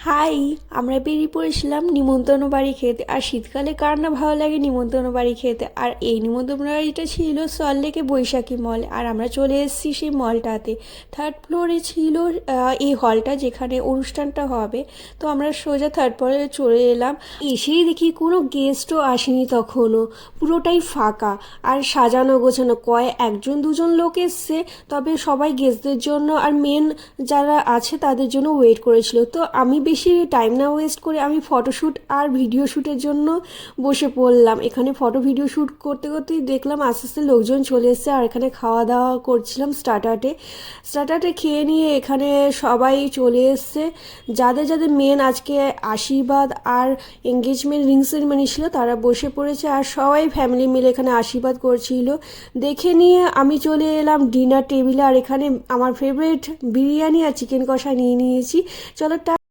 High, আমরা বেরিয়ে পড়েছিলাম নিমন্ত্রণ বাড়ি খেতে। আর শীতকালে কার না ভালো লাগে নিমন্ত্রণ বাড়ি খেতে। আর এই নিমন্ত্রণ বাড়িটা ছিল সল্টলেকে বৈশাখী মল। আর আমরা চলে এসেছি সেই মলটাতে। থার্ড ফ্লোরে ছিল এই হলটা যেখানে অনুষ্ঠানটা হবে। তো আমরা সোজা থার্ড ফ্লোরে চলে এলাম। এসেই দেখি কোনো গেস্টও আসেনি তখনও, পুরোটাই ফাঁকা আর সাজানো গোছানো। একজন দুজন লোক এসছে, তবে সবাই গেস্টদের জন্য আর মেন যারা আছে তাদের জন্য ওয়েট করেছিল। তো আমি বেশি টাইম না ওয়েস্ট করে আমি ফটোশ্যুট আর ভিডিও শ্যুটের জন্য বসে পড়লাম। এখানে ফটো ভিডিও শ্যুট করতে করতেই দেখলাম আস্তে আস্তে লোকজন চলে এসছে। আর এখানে খাওয়া দাওয়া করছিলাম স্টার্টারে খেয়ে নিয়ে এখানে সবাই চলে এসছে। যাদের যাদের মেন আজকে আশীর্বাদ আর এঙ্গেজমেন্ট রিং সেরিমনি ছিল তারা বসে পড়েছে। আর সবাই ফ্যামিলি মিলে এখানে আশীর্বাদ করছিল। দেখে নিয়ে আমি চলে এলাম ডিনার টেবিলে। আর এখানে আমার ফেভারিট বিরিয়ানি আর চিকেন কষা নিয়ে নিয়েছি। চলো